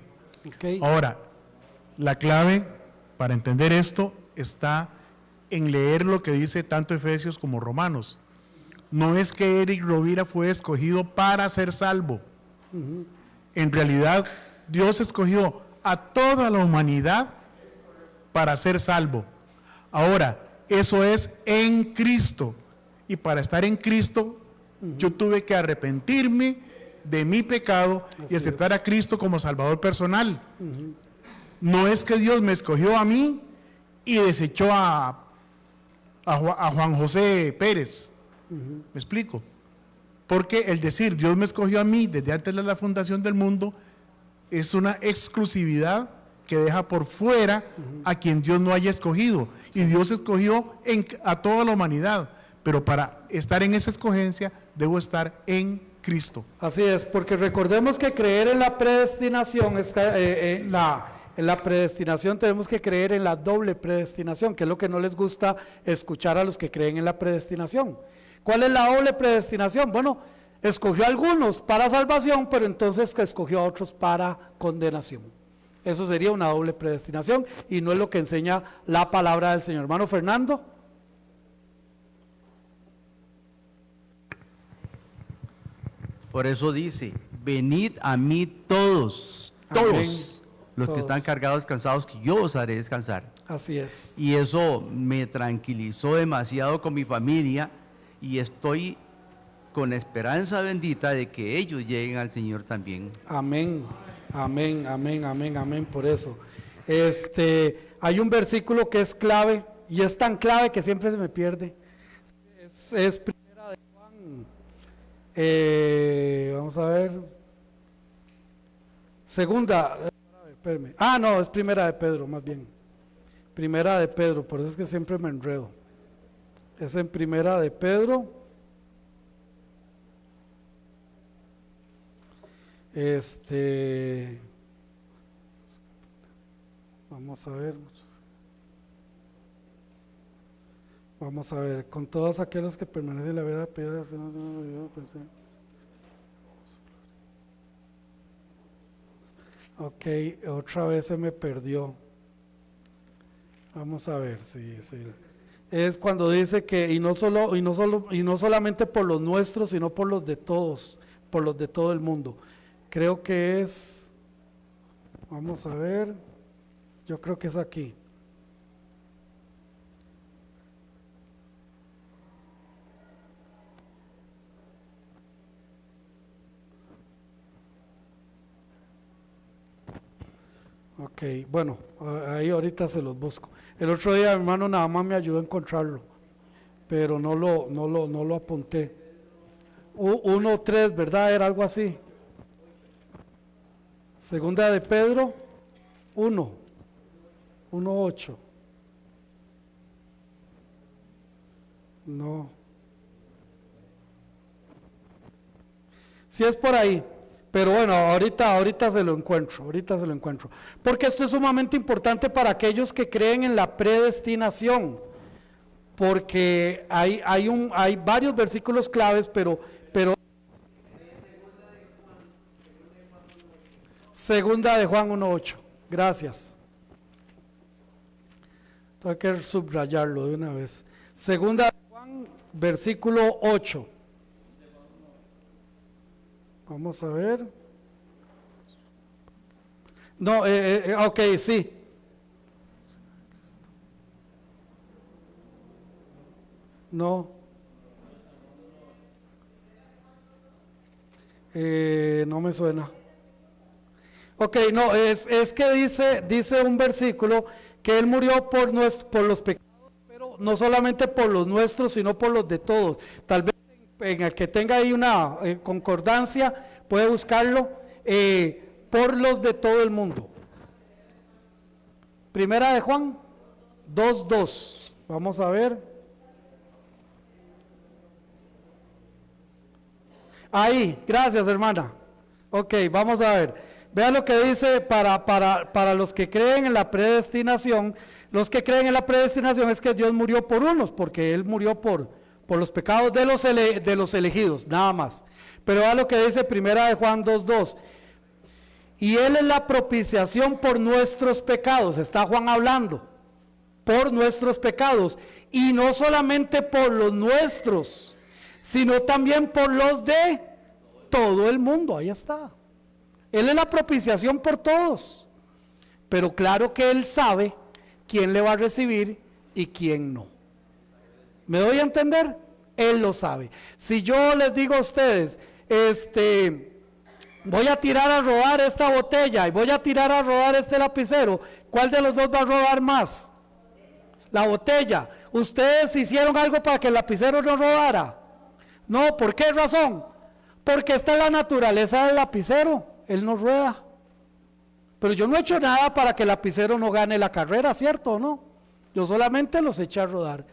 Okay. Ahora, la clave para entender esto está en leer lo que dice tanto Efesios como Romanos. No es que Eric Rovira fue escogido para ser salvo. En realidad, Dios escogió a toda la humanidad para ser salvo. Ahora, eso es en Cristo. Y para estar en Cristo, yo tuve que arrepentirme de mi pecado y aceptar a Cristo como Salvador personal. No es que Dios me escogió a mí y desechó a Juan José Pérez. ¿Me explico? Porque el decir Dios me escogió a mí desde antes de la fundación del mundo es una exclusividad que deja por fuera a quien Dios no haya escogido. Y Dios escogió a toda la humanidad, pero para estar en esa escogencia debo estar en Cristo. Así es, porque recordemos que creer en la predestinación, en la predestinación tenemos que creer en la doble predestinación, que es lo que no les gusta escuchar a los que creen en la predestinación. ¿Cuál es la doble predestinación? Bueno, escogió a algunos para salvación, pero entonces escogió a otros para condenación. Eso sería una doble predestinación y no es lo que enseña la palabra del Señor. Hermano Fernando. Por eso dice, venid a mí todos, los que están cargados, cansados, que yo os haré descansar. Así es. Y eso me tranquilizó demasiado con mi familia y estoy con esperanza bendita de que ellos lleguen al Señor también. Amén, amén, amén, amén, amén, por eso. Hay un versículo que es clave, y es tan clave que siempre se me pierde. Es primera de Juan, vamos a ver, segunda, espérame. No, es primera de Pedro, más bien. Primera de Pedro, por eso es que siempre me enredo. Es en primera de Pedro. Vamos a ver, con todos aquellos que permanecen en la vida piedad. Ok, otra vez se me perdió. Vamos a ver, sí. Es cuando dice que y no solamente por los nuestros, sino por los de todos, por los de todo el mundo. Creo que es, vamos a ver, yo creo que es aquí. Ok, bueno, ahí ahorita se los busco. El otro día mi hermano nada más me ayudó a encontrarlo, pero no lo apunté. 1:3, ¿verdad? Era algo así. Segunda de Pedro 1:8. No. Sí es por ahí, pero bueno, ahorita se lo encuentro, porque esto es sumamente importante para aquellos que creen en la predestinación, porque hay varios versículos claves, pero Segunda de Juan 1:8, gracias. Tengo que subrayarlo de una vez. Segunda de Juan, versículo 8. Vamos a ver. No, ok, sí. No. No me suena. Ok, no, es que dice un versículo que Él murió por los pecados, pero no solamente por los nuestros, sino por los de todos. Tal vez en el que tenga ahí una concordancia, puede buscarlo, por los de todo el mundo. Primera de Juan 2:2. Vamos a ver. Ahí, gracias hermana. Ok, vamos a ver. Vean lo que dice para los que creen en la predestinación. Los que creen en la predestinación es que Dios murió por unos, porque Él murió por los pecados de los elegidos, nada más. Pero vean lo que dice Primera de Juan 2:2. Y Él es la propiciación por nuestros pecados. Está Juan hablando. Por nuestros pecados. Y no solamente por los nuestros, sino también por los de todo el mundo. Ahí está. Él es la propiciación por todos. Pero claro que Él sabe quién le va a recibir y quién no. ¿Me doy a entender? Él lo sabe. Si yo les digo a ustedes, voy a tirar a rodar esta botella y voy a tirar a rodar este lapicero, ¿cuál de los dos va a rodar más? La botella. ¿Ustedes hicieron algo para que el lapicero no rodara? No, ¿por qué razón? Porque esta es la naturaleza del lapicero, él no rueda. Pero yo no he hecho nada para que el lapicero no gane la carrera, ¿cierto o no? Yo solamente los eché a rodar.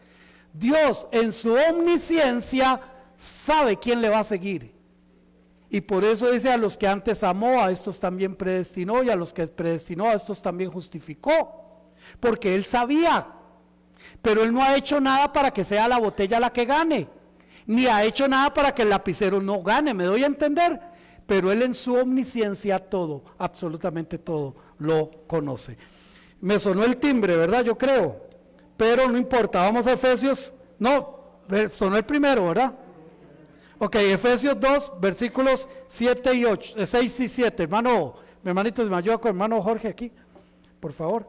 Dios en su omnisciencia sabe quién le va a seguir. Y por eso dice: a los que antes amó, a estos también predestinó, y a los que predestinó, a estos también justificó. Porque Él sabía, pero Él no ha hecho nada para que sea la botella la que gane, ni ha hecho nada para que el lapicero no gane, ¿me doy a entender? Pero Él en su omnisciencia todo, absolutamente todo, lo conoce. Me sonó el timbre, ¿verdad? Yo creo, pero no importa, vamos a Efesios, no, sonó el primero, ¿verdad? Ok, Efesios 2, versículos 6 y 7, hermano, mi hermanito, me ayuda con hermano Jorge aquí, por favor.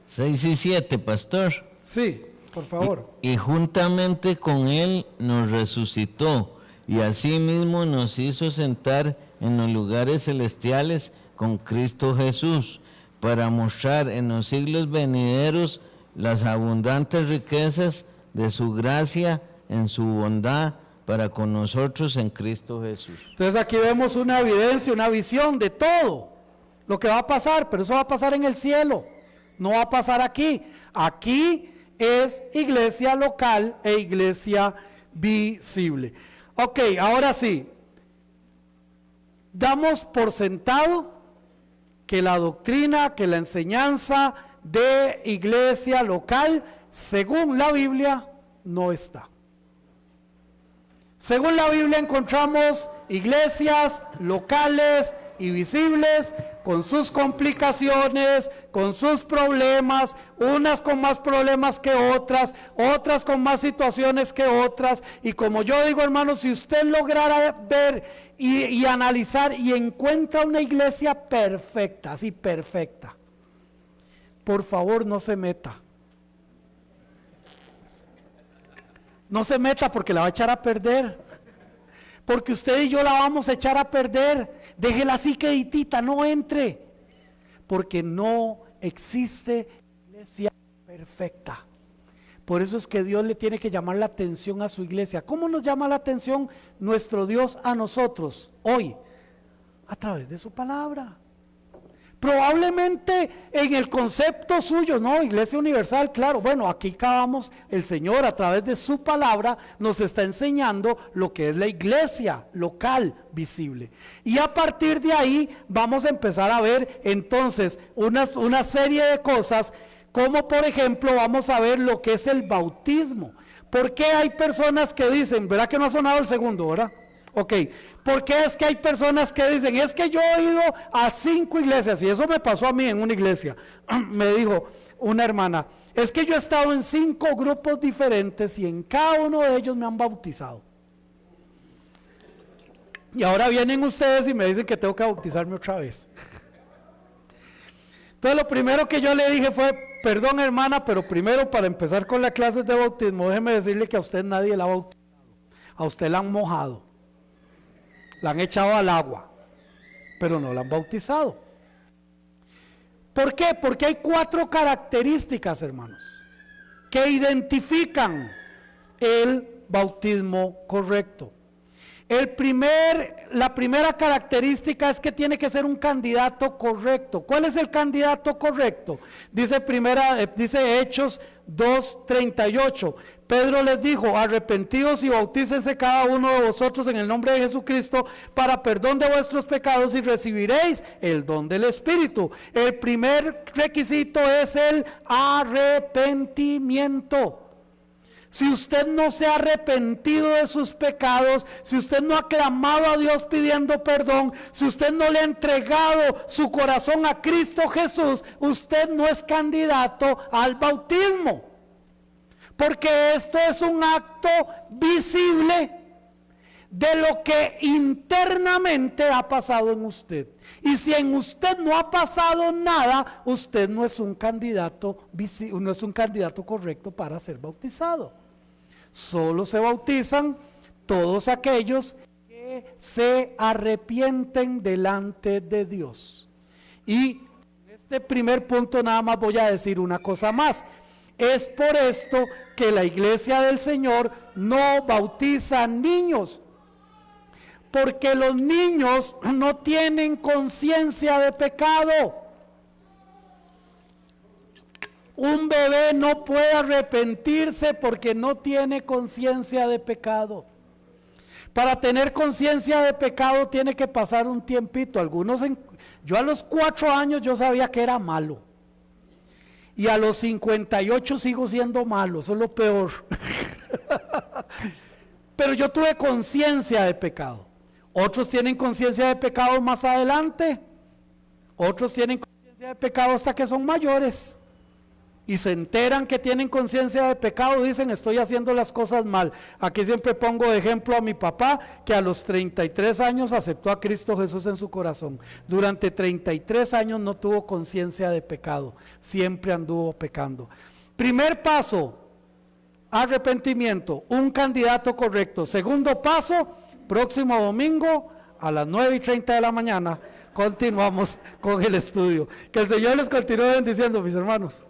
6 y 7, pastor. Sí, por favor. Y juntamente con Él nos resucitó, y asimismo nos hizo sentar en los lugares celestiales con Cristo Jesús, para mostrar en los siglos venideros las abundantes riquezas de su gracia en su bondad para con nosotros en Cristo Jesús. Entonces aquí vemos una evidencia, una visión de todo lo que va a pasar, pero eso va a pasar en el cielo, no va a pasar aquí. Aquí es iglesia local e iglesia visible. Ok, ahora sí, damos por sentado que la doctrina, que la enseñanza de iglesia local, según la Biblia, no está. Según la Biblia encontramos iglesias locales y visibles con sus complicaciones, con sus problemas, unas con más problemas que otras, otras con más situaciones que otras. Y como yo digo, hermanos, si usted lograra ver y analizar y encuentra una iglesia perfecta, así perfecta, por favor no se meta. No se meta porque la va a echar a perder. Porque usted y yo la vamos a echar a perder. Déjela así queditita, no entre. Porque no existe iglesia perfecta. Por eso es que Dios le tiene que llamar la atención a su iglesia. ¿Cómo nos llama la atención nuestro Dios a nosotros hoy? A través de su palabra. Probablemente en el concepto suyo, no, Iglesia Universal, claro, bueno, aquí acabamos, el Señor a través de su palabra nos está enseñando lo que es la iglesia local visible. Y a partir de ahí vamos a empezar a ver entonces una serie de cosas, como por ejemplo vamos a ver lo que es el bautismo. ¿Por qué hay personas que dicen, verdad que no ha sonado el segundo, verdad? Ok, ¿por qué es que hay personas que dicen, es que yo he ido a 5 iglesias, y eso me pasó a mí en una iglesia, me dijo una hermana, es que yo he estado en 5 grupos diferentes y en cada uno de ellos me han bautizado. Y ahora vienen ustedes y me dicen que tengo que bautizarme otra vez. Entonces lo primero que yo le dije fue, perdón hermana, pero primero para empezar con las clases de bautismo, déjeme decirle que a usted nadie la ha bautizado. A usted la han mojado, la han echado al agua, pero no la han bautizado. ¿Por qué? Porque hay 4 características, hermanos, que identifican el bautismo correcto. La primera característica es que tiene que ser un candidato correcto. ¿Cuál es el candidato correcto? Dice Hechos 2:38. Pedro les dijo, arrepentidos y bautícense cada uno de vosotros en el nombre de Jesucristo para perdón de vuestros pecados y recibiréis el don del Espíritu. El primer requisito es el arrepentimiento. Si usted no se ha arrepentido de sus pecados, si usted no ha clamado a Dios pidiendo perdón, si usted no le ha entregado su corazón a Cristo Jesús, usted no es candidato al bautismo. Porque esto es un acto visible de lo que internamente ha pasado en usted. Y si en usted no ha pasado nada, usted no es un candidato correcto para ser bautizado. Solo se bautizan todos aquellos que se arrepienten delante de Dios. Y en este primer punto nada más voy a decir una cosa más. Es por esto que la Iglesia del Señor no bautiza niños, porque los niños no tienen conciencia de pecado. Un bebé no puede arrepentirse porque no tiene conciencia de pecado. Para tener conciencia de pecado tiene que pasar un tiempito. Yo a los 4 años yo sabía que era malo. Y a los 58 sigo siendo malo, eso es lo peor. Pero yo tuve conciencia de pecado. Otros tienen conciencia de pecado más adelante. Otros tienen conciencia de pecado hasta que son mayores. Y se enteran que tienen conciencia de pecado, dicen estoy haciendo las cosas mal. Aquí siempre pongo de ejemplo a mi papá, que a los 33 años aceptó a Cristo Jesús en su corazón. Durante 33 años no tuvo conciencia de pecado, siempre anduvo pecando. Primer paso, arrepentimiento, un candidato correcto. Segundo paso, próximo domingo a las 9:30 de la mañana continuamos con el estudio. Que el Señor les continúe bendiciendo, mis hermanos.